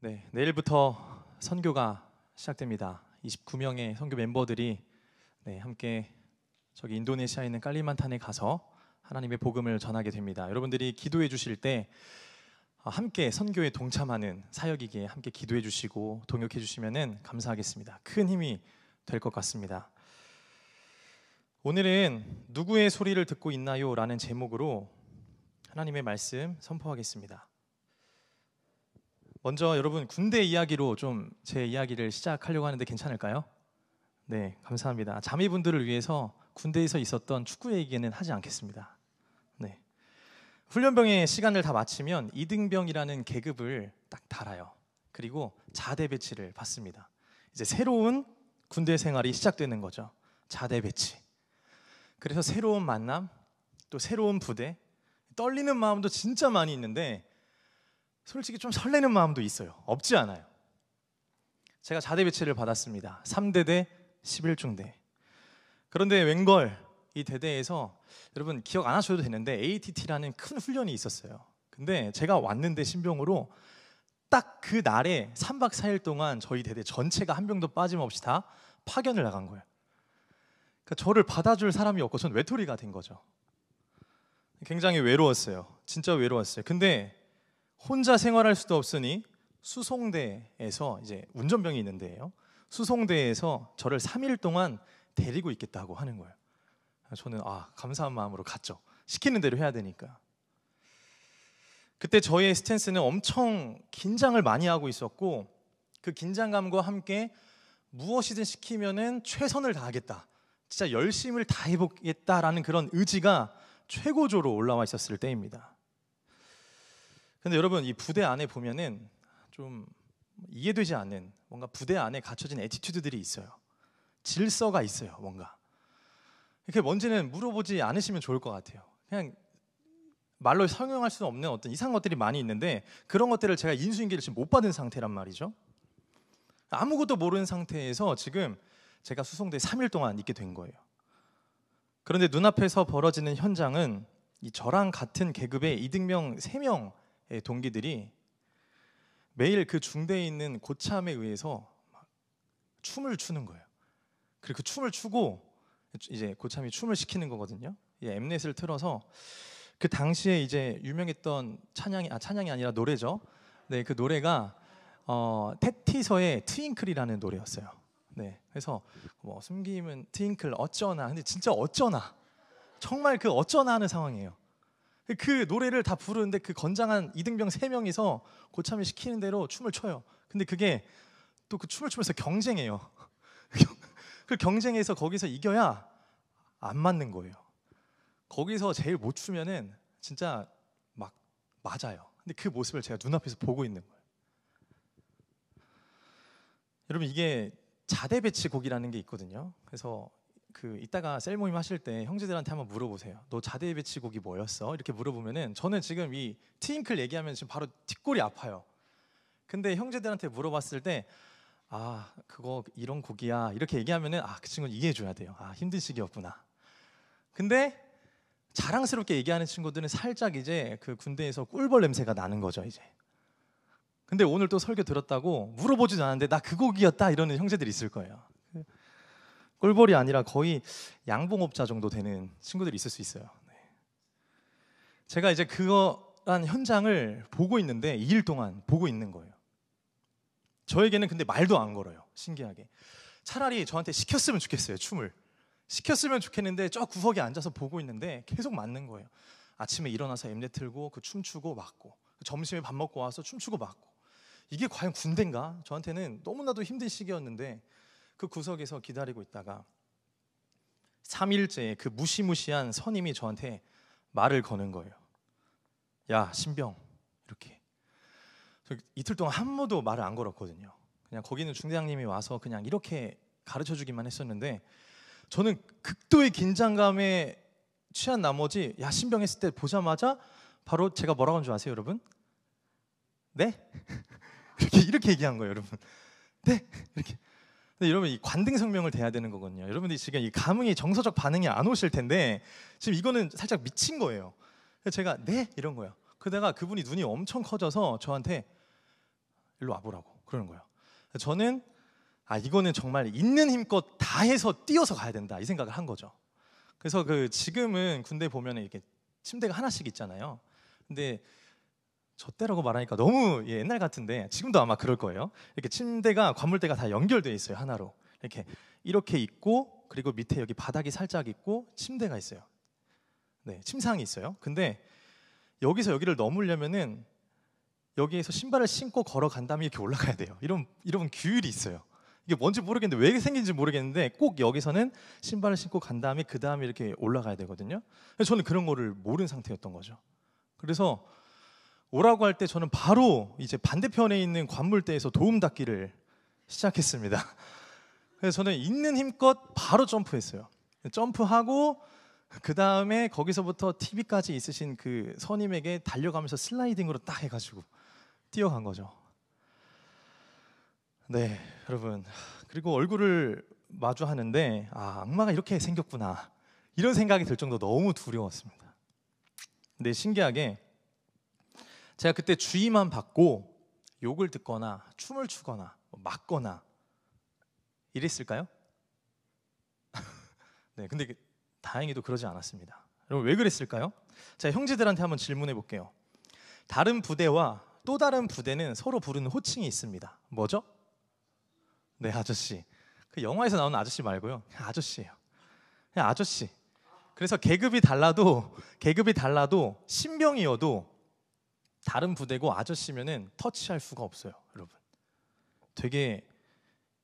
네, 내일부터 선교가 시작됩니다. 29명의 선교 멤버들이 함께 저기 인도네시아에 있는 깔리만탄에 가서 하나님의 복음을 전하게 됩니다. 여러분들이 기도해 주실 때 함께 선교에 동참하는 사역이기에 함께 기도해 주시고 동역해 주시면 감사하겠습니다. 큰 힘이 될 것 같습니다. 오늘은 누구의 소리를 듣고 있나요? 라는 제목으로 하나님의 말씀 선포하겠습니다. 먼저 여러분 군대 이야기로 좀 제 이야기를 시작하려고 하는데 괜찮을까요? 네, 감사합니다. 자매분들을 위해서 군대에서 있었던 축구 얘기는 하지 않겠습니다. 네, 훈련병의 시간을 다 마치면 이등병이라는 계급을 딱 달아요. 그리고 자대 배치를 받습니다. 이제 새로운 군대 생활이 시작되는 거죠. 자대 배치. 그래서 새로운 만남, 또 새로운 부대, 떨리는 마음도 진짜 많이 있는데 솔직히 좀 설레는 마음도 있어요. 없지 않아요. 제가 자대 배치를 받았습니다. 3대대 11중대. 그런데 웬걸 이 대대에서 여러분 기억 안 하셔도 되는데 ATT라는 큰 훈련이 있었어요. 근데 제가 왔는데 신병으로 딱 그 날에 3박 4일 동안 저희 대대 전체가 한 명도 빠짐없이 다 파견을 나간 거예요. 그러니까 저를 받아줄 사람이 없고 전 외톨이가 된 거죠. 굉장히 외로웠어요. 진짜 외로웠어요. 근데 혼자 생활할 수도 없으니 수송대에서 이제 운전병이 있는데요. 수송대에서 저를 3일 동안 데리고 있겠다고 하는 거예요. 저는 감사한 마음으로 갔죠. 시키는 대로 해야 되니까. 그때 저의 스탠스는 엄청 긴장을 많이 하고 있었고 그 긴장감과 함께 무엇이든 시키면은 최선을 다하겠다. 진짜 열심을 다해보겠다라는 그런 의지가 최고조로 올라와 있었을 때입니다. 근데 여러분 이 부대 안에 보면은 좀 이해되지 않는 뭔가 부대 안에 갖춰진 애티튜드들이 있어요. 질서가 있어요. 뭔가 이렇게 뭔지는 물어보지 않으시면 좋을 것 같아요. 그냥 말로 설명할 수 없는 어떤 이상한 것들이 많이 있는데 그런 것들을 제가 인수인계를 지금 못 받은 상태란 말이죠. 아무것도 모르는 상태에서 지금 제가 수송대에 3일 동안 있게 된 거예요. 그런데 눈앞에서 벌어지는 현장은 이 저랑 같은 계급의 이등병 3명의 동기들이 매일 그 중대에 있는 고참에 의해서 춤을 추는 거예요. 그리고 그 춤을 추고 이제 고참이 춤을 시키는 거거든요. 엠넷을 틀어서 그 당시에 이제 유명했던 찬양이 아니라 노래죠. 네, 그 노래가 테티서의 트윙클이라는 노래였어요. 네, 그래서 뭐 숨김은 트윙클 어쩌나. 근데 진짜 어쩌나. 정말 그 어쩌나 하는 상황이에요. 그 노래를 다 부르는데 그 건장한 이등병 3명이서 고참이 시키는 대로 춤을 춰요. 근데 그게 또 그 춤을 추면서 경쟁해요. 그 경쟁에서 거기서 이겨야 안 맞는 거예요. 거기서 제일 못 추면은 진짜 막 맞아요. 근데 그 모습을 제가 눈앞에서 보고 있는 거예요. 여러분 이게 자대 배치 곡이라는 게 있거든요. 그래서 이따가 셀 모임 하실 때 형제들한테 한번 물어보세요. 너 자대 배치 곡이 뭐였어? 이렇게 물어보면은 저는 지금 이 트윙클 얘기하면 지금 바로 뒷골이 아파요. 근데 형제들한테 물어봤을 때 그거 이런 곡이야 이렇게 얘기하면은 그 친구는 이해해 줘야 돼요. 힘든 시기였구나. 근데 자랑스럽게 얘기하는 친구들은 살짝 이제 그 군대에서 꿀벌 냄새가 나는 거죠 이제. 근데 오늘 또 설교 들었다고 물어보지도 않았는데 나 그 곡이었다 이러는 형제들이 있을 거예요. 꿀벌이 아니라 거의 양봉업자 정도 되는 친구들이 있을 수 있어요. 네. 제가 이제 그거란 현장을 보고 있는데 2일 동안 보고 있는 거예요. 저에게는 근데 말도 안 걸어요. 신기하게. 차라리 저한테 시켰으면 좋겠어요. 춤을. 시켰으면 좋겠는데 저 구석에 앉아서 보고 있는데 계속 맞는 거예요. 아침에 일어나서 엠넷 틀고 그 춤추고 맞고 점심에 밥 먹고 와서 춤추고 맞고 이게 과연 군대인가? 저한테는 너무나도 힘든 시기였는데 그 구석에서 기다리고 있다가 3일째 그 무시무시한 선임이 저한테 말을 거는 거예요. 야 신병 이렇게. 이틀 동안 한 번도 말을 안 걸었거든요. 그냥 거기는 중대장님이 와서 그냥 이렇게 가르쳐주기만 했었는데 저는 극도의 긴장감에 취한 나머지 야 신병 했을 때 보자마자 바로 제가 뭐라고 한 줄 아세요 여러분? 네? 이렇게 얘기한 거예요 여러분. 네? 이렇게. 근데 여러분 이 관등성명을 대야 되는 거거든요. 여러분들이 지금 이 감흥이 정서적 반응이 안 오실 텐데 지금 이거는 살짝 미친 거예요. 그래서 제가 네? 이런 거예요. 그러다가 그분이 눈이 엄청 커져서 저한테 일로 와보라고 그러는 거예요. 저는 이거는 정말 있는 힘껏 다 해서 뛰어서 가야 된다 이 생각을 한 거죠. 그래서 지금은 군대 보면은 이렇게 침대가 하나씩 있잖아요. 근데 저 때라고 말하니까 너무 옛날 같은데 지금도 아마 그럴 거예요. 이렇게 침대가 관물대가 다 연결되어 있어요. 하나로 이렇게 있고, 그리고 밑에 여기 바닥이 살짝 있고 침대가 있어요. 네, 침상이 있어요. 근데 여기서 여기를 넘으려면은 여기에서 신발을 신고 걸어간 다음에 이렇게 올라가야 돼요. 이런 규율이 있어요. 이게 뭔지 모르겠는데, 왜 생긴지 모르겠는데 꼭 여기서는 신발을 신고 간 다음에 그 다음에 이렇게 올라가야 되거든요. 저는 그런 거를 모르는 상태였던 거죠. 그래서 오라고 할 때 저는 바로 이제 반대편에 있는 관물대에서 도움 닫기를 시작했습니다. 그래서 저는 있는 힘껏 바로 점프했어요. 점프하고 그 다음에 거기서부터 TV까지 있으신 그 선임에게 달려가면서 슬라이딩으로 딱 해가지고 뛰어간 거죠. 네, 여러분. 그리고 얼굴을 마주하는데 악마가 이렇게 생겼구나 이런 생각이 들 정도 너무 두려웠습니다. 근데 신기하게 제가 그때 주의만 받고 욕을 듣거나 춤을 추거나 맞거나 이랬을까요? 네, 근데 다행히도 그러지 않았습니다. 여러분, 왜 그랬을까요? 자, 형제들한테 한번 질문해 볼게요. 다른 부대와 또 다른 부대는 서로 부르는 호칭이 있습니다. 뭐죠? 네, 아저씨. 그 영화에서 나오는 아저씨 말고요, 그냥 아저씨예요. 그냥 아저씨. 그래서 계급이 달라도 신병이어도 다른 부대고 아저씨면은 터치할 수가 없어요. 여러분, 되게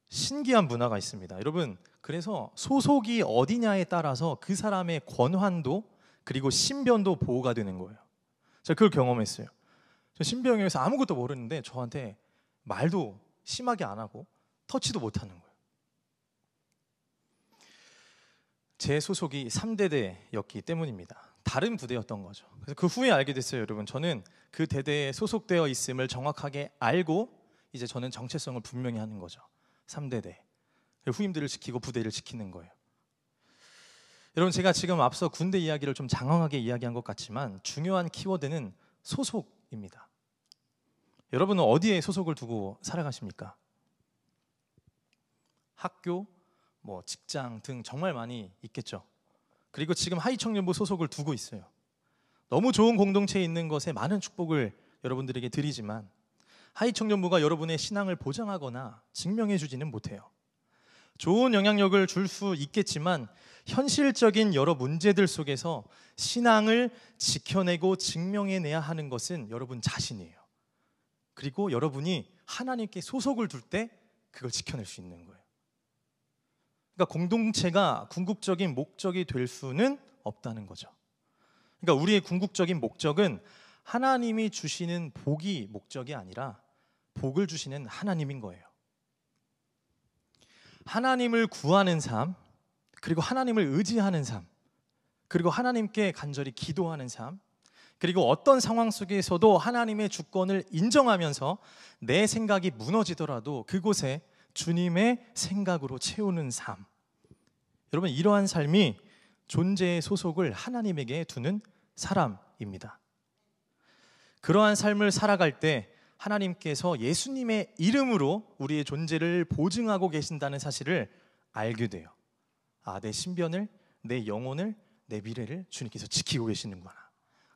신기한 문화가 있습니다. 여러분, 그래서 소속이 어디냐에 따라서 그 사람의 권한도 그리고 신변도 보호가 되는 거예요. 제가 그걸 경험했어요. 저 신병이어서 아무것도 모르는데 저한테 말도 심하게 안 하고 터치도 못 하는 거예요. 제 소속이 3대대였기 때문입니다. 다른 부대였던 거죠. 그래서 그 후에 알게 됐어요. 여러분, 저는 그 대대에 소속되어 있음을 정확하게 알고 이제 저는 정체성을 분명히 하는 거죠. 3대대. 후임들을 지키고 부대를 지키는 거예요. 여러분, 제가 지금 앞서 군대 이야기를 좀 장황하게 이야기한 것 같지만 중요한 키워드는 소속입니다. 여러분은 어디에 소속을 두고 살아가십니까? 학교, 직장 등 정말 많이 있겠죠. 그리고 지금 하이청년부 소속을 두고 있어요. 너무 좋은 공동체에 있는 것에 많은 축복을 여러분들에게 드리지만 하이청년부가 여러분의 신앙을 보장하거나 증명해 주지는 못해요. 좋은 영향력을 줄 수 있겠지만 현실적인 여러 문제들 속에서 신앙을 지켜내고 증명해내야 하는 것은 여러분 자신이에요. 그리고 여러분이 하나님께 소속을 둘 때 그걸 지켜낼 수 있는 거예요. 그러니까 공동체가 궁극적인 목적이 될 수는 없다는 거죠. 그러니까 우리의 궁극적인 목적은 하나님이 주시는 복이 목적이 아니라 복을 주시는 하나님인 거예요. 하나님을 구하는 삶, 그리고 하나님을 의지하는 삶, 그리고 하나님께 간절히 기도하는 삶, 그리고 어떤 상황 속에서도 하나님의 주권을 인정하면서 내 생각이 무너지더라도 그곳에 주님의 생각으로 채우는 삶. 여러분, 이러한 삶이 존재의 소속을 하나님에게 두는 사람입니다. 그러한 삶을 살아갈 때 하나님께서 예수님의 이름으로 우리의 존재를 보증하고 계신다는 사실을 알게 돼요. 내 신변을, 내 영혼을, 내 미래를 주님께서 지키고 계시는구나.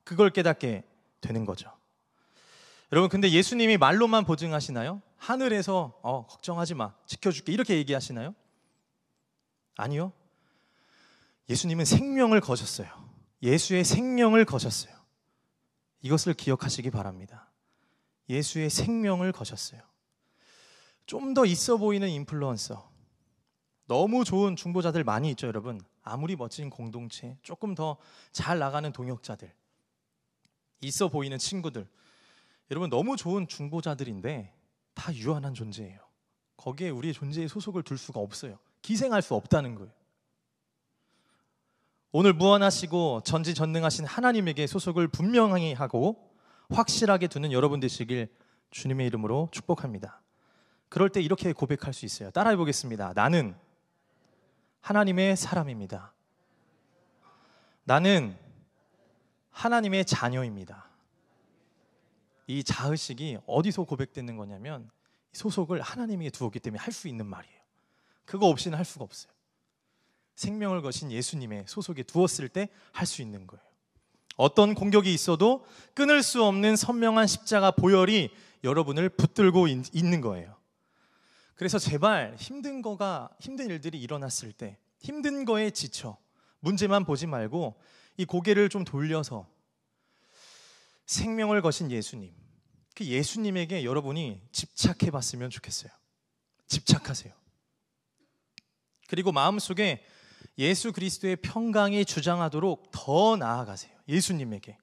그걸 깨닫게 되는 거죠. 여러분, 근데 예수님이 말로만 보증하시나요? 하늘에서 걱정하지 마, 지켜줄게 이렇게 얘기하시나요? 아니요. 예수님은 생명을 거셨어요. 예수의 생명을 거셨어요. 이것을 기억하시기 바랍니다. 예수의 생명을 거셨어요. 좀 더 있어 보이는 인플루언서, 너무 좋은 중보자들 많이 있죠. 여러분, 아무리 멋진 공동체, 조금 더 잘 나가는 동역자들, 있어 보이는 친구들, 여러분 너무 좋은 중보자들인데 다 유한한 존재예요. 거기에 우리의 존재의 소속을 둘 수가 없어요. 기생할 수 없다는 거예요. 오늘 무한하시고 전지전능하신 하나님에게 소속을 분명히 하고 확실하게 두는 여러분 되시길 주님의 이름으로 축복합니다. 그럴 때 이렇게 고백할 수 있어요. 따라해 보겠습니다. 나는 하나님의 사람입니다. 나는 하나님의 자녀입니다. 이 자의식이 어디서 고백되는 거냐면 소속을 하나님에게 두었기 때문에 할 수 있는 말이에요. 그거 없이는 할 수가 없어요. 생명을 거신 예수님의 소속에 두었을 때 할 수 있는 거예요. 어떤 공격이 있어도 끊을 수 없는 선명한 십자가 보혈이 여러분을 붙들고 있는 거예요. 그래서 제발 힘든 일들이 일어났을 때 힘든 거에 지쳐 문제만 보지 말고 이 고개를 좀 돌려서 생명을 거신 예수님, 그 예수님에게 여러분이 집착해 봤으면 좋겠어요. 집착하세요. 그리고 마음속에 예수 그리스도의 평강이 주장하도록 더 나아가세요. 예수님에게.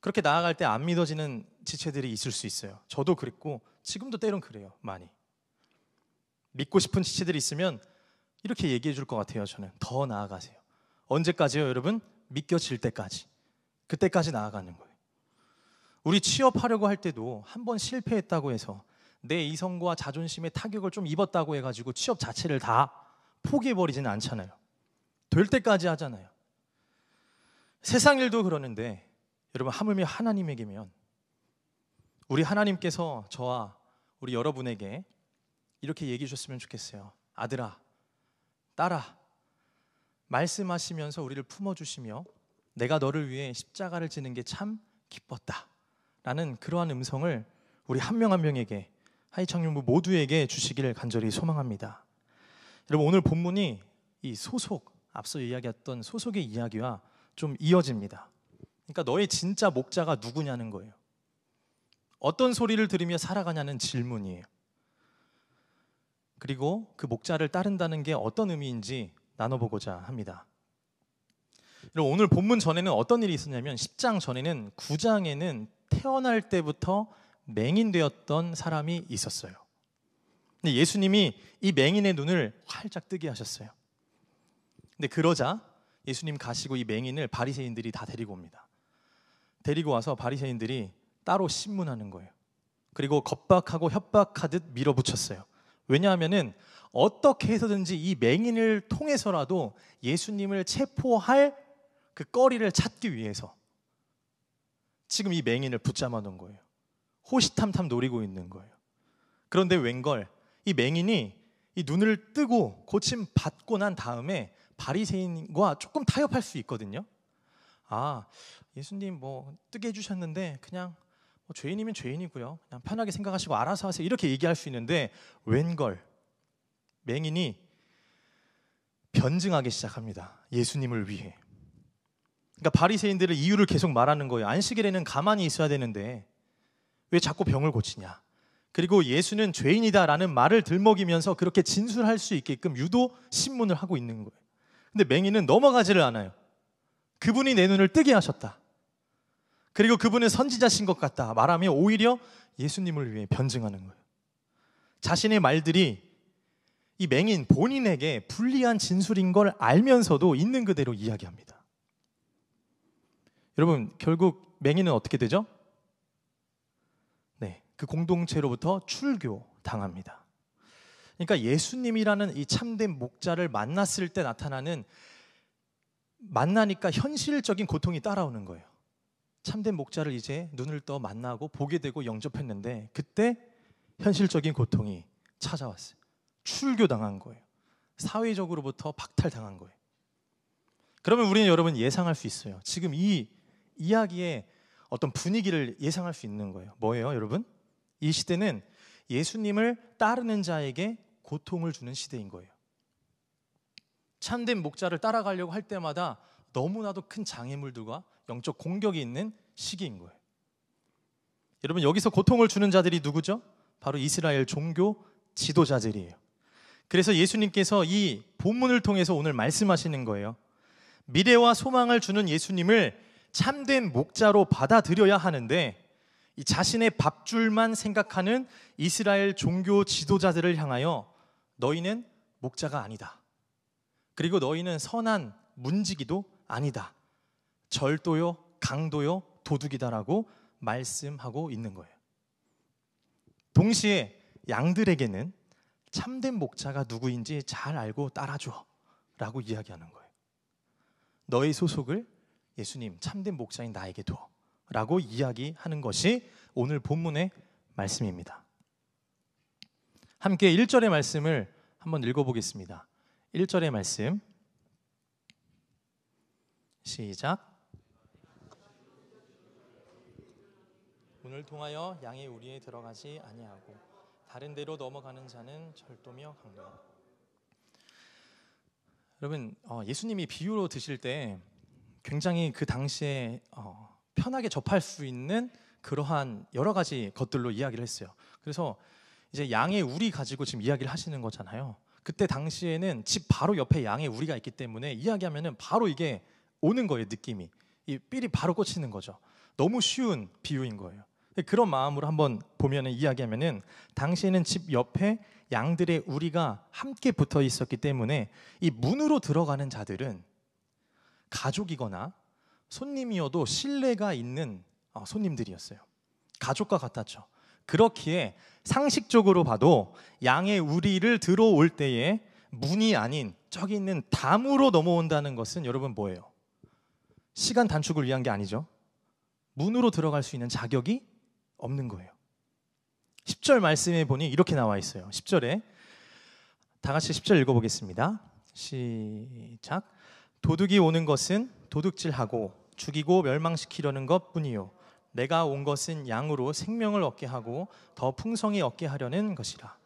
그렇게 나아갈 때 안 믿어지는 지체들이 있을 수 있어요. 저도 그랬고 지금도 때론 그래요. 많이. 믿고 싶은 지체들이 있으면 이렇게 얘기해 줄 것 같아요. 저는 더 나아가세요. 언제까지요, 여러분? 믿겨질 때까지. 그때까지 나아가는 거예요. 우리 취업하려고 할 때도 한 번 실패했다고 해서 내 이성과 자존심에 타격을 좀 입었다고 해가지고 취업 자체를 다 포기해버리지는 않잖아요. 될 때까지 하잖아요. 세상 일도 그러는데 여러분, 하물며 하나님에게면 우리 하나님께서 저와 우리 여러분에게 이렇게 얘기해 주셨으면 좋겠어요. 아들아, 딸아, 말씀하시면서 우리를 품어주시며 내가 너를 위해 십자가를 지는 게 참 기뻤다 라는 그러한 음성을 우리 한 명 한 명에게, 하이청년부 모두에게 주시기를 간절히 소망합니다. 여러분, 오늘 본문이 이 소속, 앞서 이야기했던 소속의 이야기와 좀 이어집니다. 그러니까 너의 진짜 목자가 누구냐는 거예요. 어떤 소리를 들으며 살아가냐는 질문이에요. 그리고 그 목자를 따른다는 게 어떤 의미인지 나눠보고자 합니다. 여러분, 오늘 본문 전에는 어떤 일이 있었냐면 10장 전에는 9장에는 태어날 때부터 맹인되었던 사람이 있었어요. 근데 예수님이 이 맹인의 눈을 활짝 뜨게 하셨어요. 근데 그러자 예수님 가시고 이 맹인을 바리새인들이 다 데리고 옵니다. 데리고 와서 바리새인들이 따로 신문하는 거예요. 그리고 겁박하고 협박하듯 밀어붙였어요. 왜냐하면은 어떻게 해서든지 이 맹인을 통해서라도 예수님을 체포할 그 거리를 찾기 위해서 지금 이 맹인을 붙잡아 놓은 거예요. 호시탐탐 노리고 있는 거예요. 그런데 웬걸 이 맹인이 이 눈을 뜨고 고침 받고 난 다음에 바리새인과 조금 타협할 수 있거든요. 아, 예수님 뭐 뜨게 해주셨는데 그냥 뭐 죄인이면 죄인이고요. 그냥 편하게 생각하시고 알아서 하세요. 이렇게 얘기할 수 있는데 웬걸 맹인이 변증하기 시작합니다. 예수님을 위해. 그러니까 바리새인들을 이유를 계속 말하는 거예요. 안식일에는 가만히 있어야 되는데 왜 자꾸 병을 고치냐. 그리고 예수는 죄인이다라는 말을 들먹이면서 그렇게 진술할 수 있게끔 유도 신문을 하고 있는 거예요. 근데 맹인은 넘어가지를 않아요. 그분이 내 눈을 뜨게 하셨다. 그리고 그분은 선지자신 것 같다 말하며 오히려 예수님을 위해 변증하는 거예요. 자신의 말들이 이 맹인 본인에게 불리한 진술인 걸 알면서도 있는 그대로 이야기합니다. 여러분, 결국 맹인은 어떻게 되죠? 네, 그 공동체로부터 출교당합니다. 그러니까 예수님이라는 이 참된 목자를 만났을 때 나타나는, 만나니까 현실적인 고통이 따라오는 거예요. 참된 목자를 이제 눈을 떠 만나고 보게 되고 영접했는데 그때 현실적인 고통이 찾아왔어요. 출교당한 거예요. 사회적으로부터 박탈당한 거예요. 그러면 우리는 여러분 예상할 수 있어요. 지금 이 이야기의 어떤 분위기를 예상할 수 있는 거예요. 뭐예요, 여러분? 이 시대는 예수님을 따르는 자에게 고통을 주는 시대인 거예요. 참된 목자를 따라가려고 할 때마다 너무나도 큰 장애물들과 영적 공격이 있는 시기인 거예요. 여러분, 여기서 고통을 주는 자들이 누구죠? 바로 이스라엘 종교 지도자들이에요. 그래서 예수님께서 이 본문을 통해서 오늘 말씀하시는 거예요. 미래와 소망을 주는 예수님을 참된 목자로 받아들여야 하는데 이 자신의 밥줄만 생각하는 이스라엘 종교 지도자들을 향하여 너희는 목자가 아니다. 그리고 너희는 선한 문지기도 아니다. 절도요, 강도요, 도둑이다라고 말씀하고 있는 거예요. 동시에 양들에게는 참된 목자가 누구인지 잘 알고 따라줘 라고 이야기하는 거예요. 너의 소속을 예수님 참된 목자인 나에게 둬 라고 이야기하는 것이 오늘 본문의 말씀입니다. 함께 1절의 말씀을 한번 읽어보겠습니다. 1절의 말씀 시작. 문을 통하여 양의 우리에 들어가지 아니하고 다른 데로 넘어가는 자는 절도며 강도라. 여러분, 예수님이 비유로 드실 때 굉장히 그 당시에 편하게 접할 수 있는 그러한 여러 가지 것들로 이야기를 했어요. 그래서 이제 양의 우리 가지고 지금 이야기를 하시는 거잖아요. 그때 당시에는 집 바로 옆에 양의 우리가 있기 때문에 이야기하면은 바로 이게 오는 거예요. 느낌이 이 삘이 바로 꽂히는 거죠. 너무 쉬운 비유인 거예요. 그런 마음으로 한번 보면은 이야기하면은 당시에는 집 옆에 양들의 우리가 함께 붙어 있었기 때문에 이 문으로 들어가는 자들은 가족이거나 손님이어도 신뢰가 있는 손님들이었어요. 가족과 같았죠. 그렇기에 상식적으로 봐도 양의 우리를 들어올 때에 문이 아닌 저기 있는 담으로 넘어온다는 것은 여러분 뭐예요? 시간 단축을 위한 게 아니죠. 문으로 들어갈 수 있는 자격이 없는 거예요. 10절 말씀에 보니 이렇게 나와 있어요. 10절에 다 같이 10절 읽어보겠습니다. 시작. 도둑이 오는 것은 도둑질하고 죽이고 멸망시키려는 것뿐이요 내가 온 것은 양으로 생명을 얻게 하고 더 풍성히 얻게 하려는 것이라.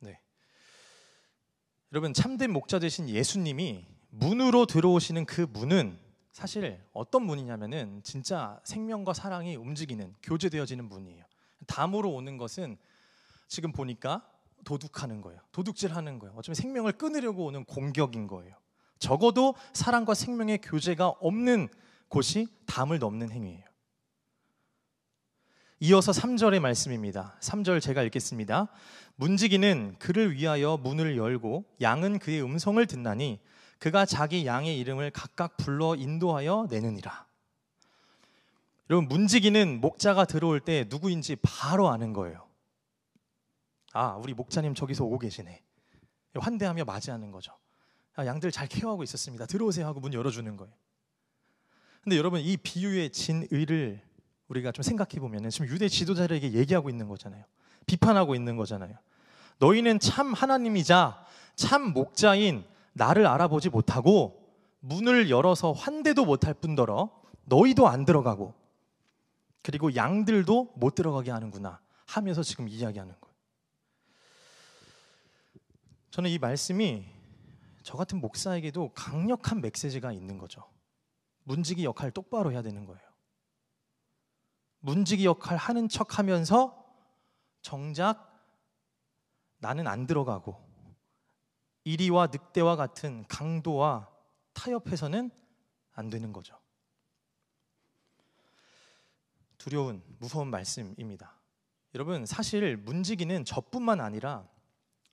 네. 여러분, 참된 목자 되신 예수님이 문으로 들어오시는 그 문은 사실 어떤 문이냐면은 진짜 생명과 사랑이 움직이는, 교제되어지는 문이에요. 담으로 오는 것은 지금 보니까 도둑하는 거예요. 도둑질하는 거예요. 어쩌면 생명을 끊으려고 오는 공격인 거예요. 적어도 사랑과 생명의 교제가 없는 곳이 담을 넘는 행위예요. 이어서 3절의 말씀입니다. 3절 제가 읽겠습니다. 문지기는 그를 위하여 문을 열고 양은 그의 음성을 듣나니 그가 자기 양의 이름을 각각 불러 인도하여 내느니라. 여러분, 문지기는 목자가 들어올 때 누구인지 바로 아는 거예요. 아, 우리 목자님 저기서 오고 계시네. 환대하며 맞이하는 거죠. 아, 양들 잘 케어하고 있었습니다. 들어오세요 하고 문 열어주는 거예요. 근데 여러분, 이 비유의 진의를 우리가 좀 생각해 보면 지금 유대 지도자들에게 얘기하고 있는 거잖아요. 비판하고 있는 거잖아요. 너희는 참 하나님이자 참 목자인 나를 알아보지 못하고 문을 열어서 환대도 못할 뿐더러 너희도 안 들어가고 그리고 양들도 못 들어가게 하는구나 하면서 지금 이야기하는 거예요. 저는 이 말씀이 저 같은 목사에게도 강력한 메시지가 있는 거죠. 문지기 역할 똑바로 해야 되는 거예요. 문지기 역할 하는 척 하면서 정작 나는 안 들어가고 이리와 늑대와 같은 강도와 타협해서는 안 되는 거죠. 두려운, 무서운 말씀입니다. 여러분, 사실 문지기는 저뿐만 아니라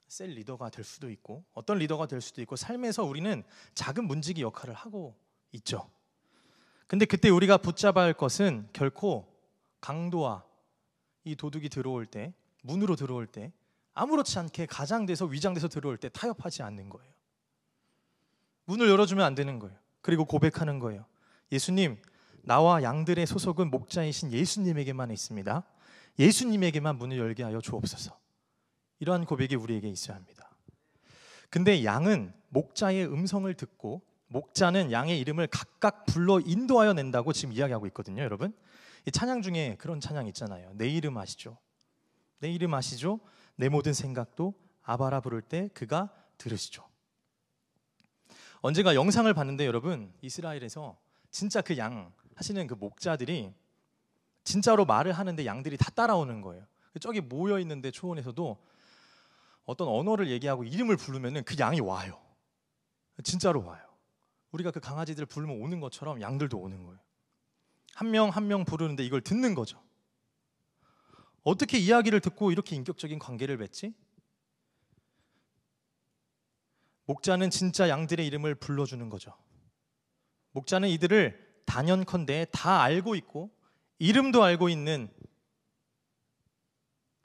셀 리더가 될 수도 있고 어떤 리더가 될 수도 있고 삶에서 우리는 작은 문지기 역할을 하고 있죠. 근데 그때 우리가 붙잡아야 할 것은 결코 강도와 이 도둑이 들어올 때, 문으로 들어올 때 아무렇지 않게 가장돼서 위장돼서 들어올 때 타협하지 않는 거예요. 문을 열어주면 안 되는 거예요. 그리고 고백하는 거예요. 예수님, 나와 양들의 소속은 목자이신 예수님에게만 있습니다. 예수님에게만 문을 열게 하여 주옵소서. 이러한 고백이 우리에게 있어야 합니다. 근데 양은 목자의 음성을 듣고 목자는 양의 이름을 각각 불러 인도하여 낸다고 지금 이야기하고 있거든요. 여러분, 이 찬양 중에 그런 찬양 있잖아요. 내 이름 아시죠? 내 이름 아시죠? 내 모든 생각도 아바라 부를 때 그가 들으시죠. 언젠가 영상을 봤는데 여러분, 이스라엘에서 진짜 그 양 하시는 그 목자들이 진짜로 말을 하는데 양들이 다 따라오는 거예요. 저기 모여 있는데 초원에서도 어떤 언어를 얘기하고 이름을 부르면은 그 양이 와요. 진짜로 와요. 우리가 그 강아지들 부르면 오는 것처럼 양들도 오는 거예요. 한 명 한 명 부르는데 이걸 듣는 거죠. 어떻게 이야기를 듣고 이렇게 인격적인 관계를 맺지? 목자는 진짜 양들의 이름을 불러주는 거죠. 목자는 이들을 단연컨대 다 알고 있고 이름도 알고 있는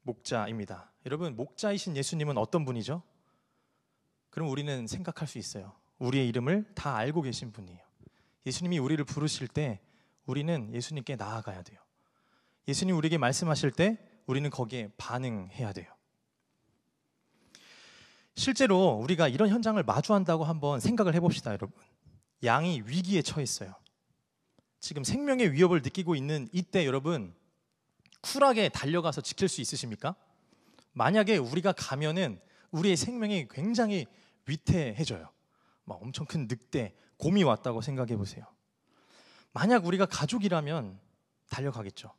목자입니다. 여러분, 목자이신 예수님은 어떤 분이죠? 그럼 우리는 생각할 수 있어요. 우리의 이름을 다 알고 계신 분이에요. 예수님이 우리를 부르실 때 우리는 예수님께 나아가야 돼요. 예수님 우리에게 말씀하실 때 우리는 거기에 반응해야 돼요. 실제로 우리가 이런 현장을 마주한다고 한번 생각을 해봅시다, 여러분. 양이 위기에 처했어요. 지금 생명의 위협을 느끼고 있는 이때 여러분, 쿨하게 달려가서 지킬 수 있으십니까? 만약에 우리가 가면은 우리의 생명이 굉장히 위태해져요. 막 엄청 큰 늑대, 곰이 왔다고 생각해 보세요. 만약 우리가 가족이라면 달려가겠죠.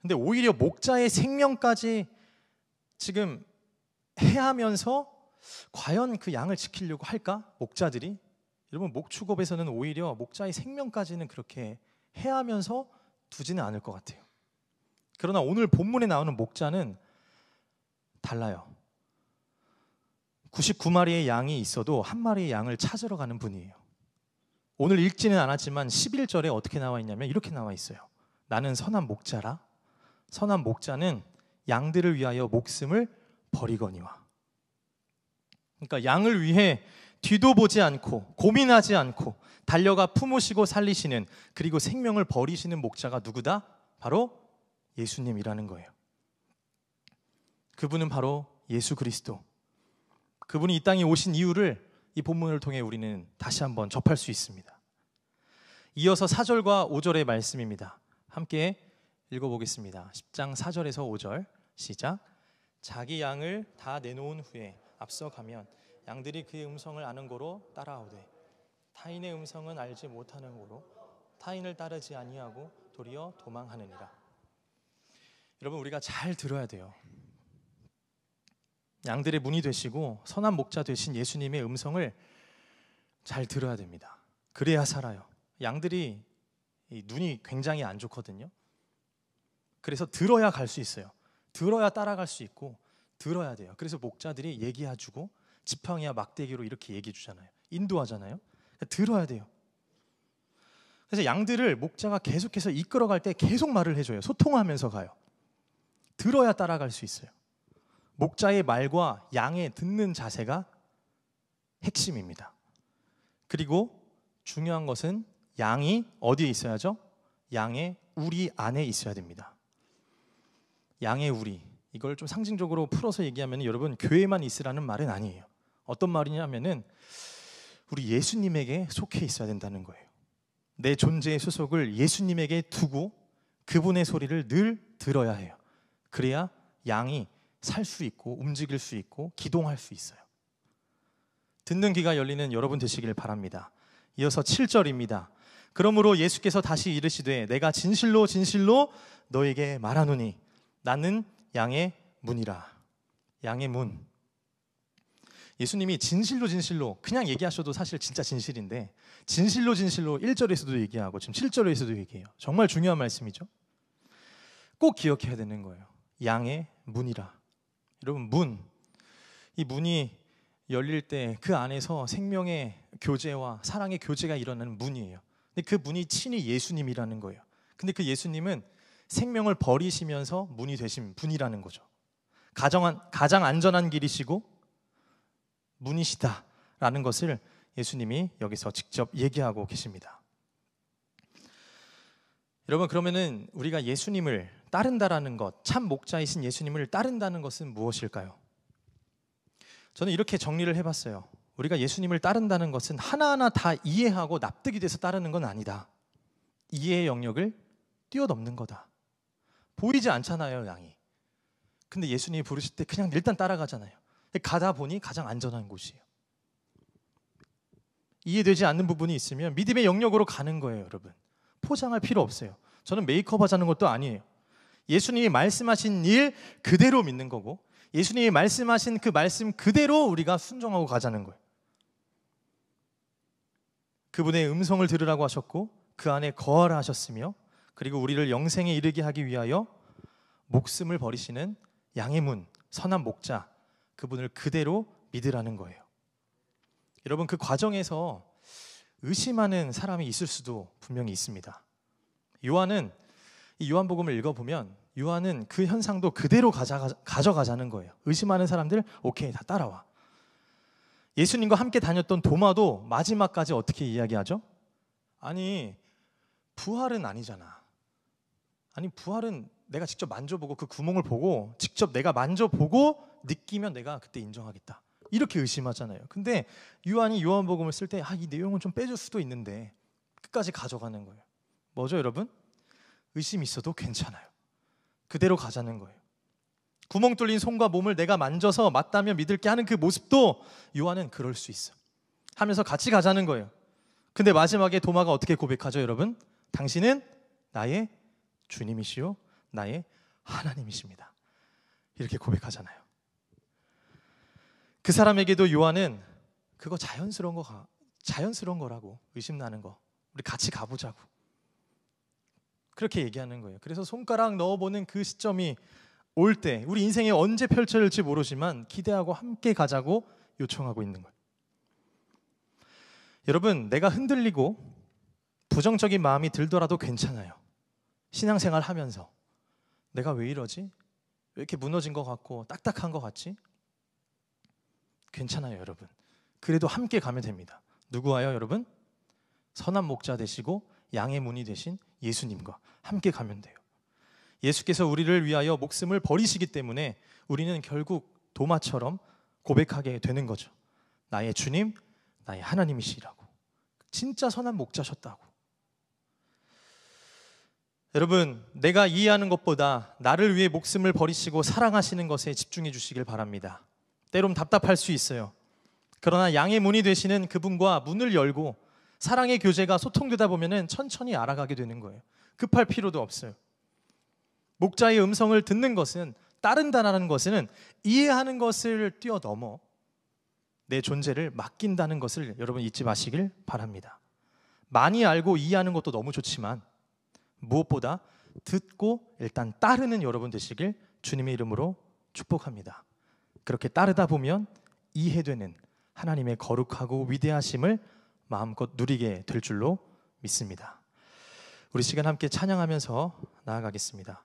근데 오히려 목자의 생명까지 지금 해하면서 과연 그 양을 지키려고 할까? 목자들이? 여러분, 목축업에서는 오히려 목자의 생명까지는 그렇게 해하면서 두지는 않을 것 같아요. 그러나 오늘 본문에 나오는 목자는 달라요. 99마리의 양이 있어도 한 마리의 양을 찾으러 가는 분이에요. 오늘 읽지는 않았지만 11절에 어떻게 나와 있냐면 이렇게 나와 있어요. 나는 선한 목자라. 선한 목자는 양들을 위하여 목숨을 버리거니와. 그러니까 양을 위해 뒤도 보지 않고 고민하지 않고 달려가 품으시고 살리시는, 그리고 생명을 버리시는 목자가 누구다? 바로 예수님이라는 거예요. 그분은 바로 예수 그리스도. 그분이 이 땅에 오신 이유를 이 본문을 통해 우리는 다시 한번 접할 수 있습니다. 이어서 4절과 5절의 말씀입니다. 함께 읽어보겠습니다. 10장 4절에서 5절 시작. 자기 양을 다 내놓은 후에 앞서가면 양들이 그의 음성을 아는 고로 따라오되 타인의 음성은 알지 못하는 고로 타인을 따르지 아니하고 도리어 도망하느니라. 여러분, 우리가 잘 들어야 돼요. 양들의 문이 되시고 선한 목자 되신 예수님의 음성을 잘 들어야 됩니다. 그래야 살아요. 양들이 눈이 굉장히 안 좋거든요. 그래서 들어야 갈 수 있어요. 들어야 따라갈 수 있고 들어야 돼요. 그래서 목자들이 얘기해주고 지팡이와 막대기로 이렇게 얘기해 주잖아요. 인도하잖아요. 들어야 돼요. 그래서 양들을 목자가 계속해서 이끌어갈 때 계속 말을 해줘요. 소통하면서 가요. 들어야 따라갈 수 있어요. 목자의 말과 양의 듣는 자세가 핵심입니다. 그리고 중요한 것은 양이 어디에 있어야죠? 양의 우리 안에 있어야 됩니다. 양의 우리, 이걸 좀 상징적으로 풀어서 얘기하면 여러분, 교회만 있으라는 말은 아니에요. 어떤 말이냐면은 우리 예수님에게 속해 있어야 된다는 거예요. 내 존재의 소속을 예수님에게 두고 그분의 소리를 늘 들어야 해요. 그래야 양이 살 수 있고 움직일 수 있고 기동할 수 있어요. 듣는 귀가 열리는 여러분 되시길 바랍니다. 이어서 7절입니다. 그러므로 예수께서 다시 이르시되 내가 진실로 진실로 너에게 말하노니 나는 양의 문이라. 양의 문. 예수님이 진실로 진실로 그냥 얘기하셔도 사실 진짜 진실인데 진실로 진실로 1절에서도 얘기하고 지금 7절에서도 얘기해요. 정말 중요한 말씀이죠. 꼭 기억해야 되는 거예요. 양의 문이라. 여러분, 문, 이 문이 열릴 때 그 안에서 생명의 교제와 사랑의 교제가 일어나는 문이에요. 근데 그 문이 친히 예수님이라는 거예요. 근데 그 예수님은 생명을 버리시면서 문이 되신 분이라는 거죠. 가장 안전한 길이시고 문이시다라는 것을 예수님이 여기서 직접 얘기하고 계십니다. 여러분, 그러면은 우리가 예수님을 따른다라는 것, 참 목자이신 예수님을 따른다는 것은 무엇일까요? 저는 이렇게 정리를 해봤어요. 우리가 예수님을 따른다는 것은 하나하나 다 이해하고 납득이 돼서 따르는 건 아니다. 이해의 영역을 뛰어넘는 거다. 보이지 않잖아요, 양이. 근데 예수님이 부르실 때 그냥 일단 따라가잖아요. 가다 보니 가장 안전한 곳이에요. 이해되지 않는 부분이 있으면 믿음의 영역으로 가는 거예요, 여러분. 포장할 필요 없어요. 저는 메이크업 하자는 것도 아니에요. 예수님이 말씀하신 일 그대로 믿는 거고 예수님이 말씀하신 그 말씀 그대로 우리가 순종하고 가자는 거예요. 그분의 음성을 들으라고 하셨고 그 안에 거하라 하셨으며 그리고 우리를 영생에 이르게 하기 위하여 목숨을 버리시는 양의 문, 선한 목자, 그분을 그대로 믿으라는 거예요. 여러분, 그 과정에서 의심하는 사람이 있을 수도 분명히 있습니다. 요한은 이 요한복음을 읽어보면 요한은 그 현상도 그대로 가져가자는 거예요. 의심하는 사람들 오케이, 다 따라와. 예수님과 함께 다녔던 도마도 마지막까지 어떻게 이야기하죠? 아니, 부활은 아니잖아. 아니, 부활은 내가 직접 만져보고 그 구멍을 보고 직접 내가 만져보고 느끼면 내가 그때 인정하겠다. 이렇게 의심하잖아요. 근데 요한이 요한복음을 쓸 때 이 내용은 좀 빼줄 수도 있는데 끝까지 가져가는 거예요. 뭐죠, 여러분? 의심이 있어도 괜찮아요. 그대로 가자는 거예요. 구멍 뚫린 손과 몸을 내가 만져서 맞다며 믿을게 하는 그 모습도 요한은 그럴 수 있어 하면서 같이 가자는 거예요. 근데 마지막에 도마가 어떻게 고백하죠, 여러분? 당신은 나의 주님이시요 나의 하나님이십니다. 이렇게 고백하잖아요. 그 사람에게도 요한은 그거 자연스러운 거라고, 의심나는 거 우리 같이 가보자고 그렇게 얘기하는 거예요. 그래서 손가락 넣어보는 그 시점이 올 때 우리 인생에 언제 펼쳐질지 모르지만 기대하고 함께 가자고 요청하고 있는 거예요. 여러분, 내가 흔들리고 부정적인 마음이 들더라도 괜찮아요. 신앙생활 하면서 내가 왜 이러지? 왜 이렇게 무너진 것 같고 딱딱한 것 같지? 괜찮아요, 여러분. 그래도 함께 가면 됩니다. 누구와요, 여러분? 선한 목자 되시고 양의 문이 되신 예수님과 함께 가면 돼요. 예수께서 우리를 위하여 목숨을 버리시기 때문에 우리는 결국 도마처럼 고백하게 되는 거죠. 나의 주님, 나의 하나님이시라고. 진짜 선한 목자셨다고. 여러분, 내가 이해하는 것보다 나를 위해 목숨을 버리시고 사랑하시는 것에 집중해 주시길 바랍니다. 때론 답답할 수 있어요. 그러나 양의 문이 되시는 그분과 문을 열고 사랑의 교제가 소통되다 보면 천천히 알아가게 되는 거예요. 급할 필요도 없어요. 목자의 음성을 듣는 것은, 따른다는 것은 이해하는 것을 뛰어넘어 내 존재를 맡긴다는 것을 여러분 잊지 마시길 바랍니다. 많이 알고 이해하는 것도 너무 좋지만 무엇보다 듣고 일단 따르는 여러분 되시길 주님의 이름으로 축복합니다. 그렇게 따르다 보면 이해되는 하나님의 거룩하고 위대하심을 마음껏 누리게 될 줄로 믿습니다. 우리 시간 함께 찬양하면서 나아가겠습니다.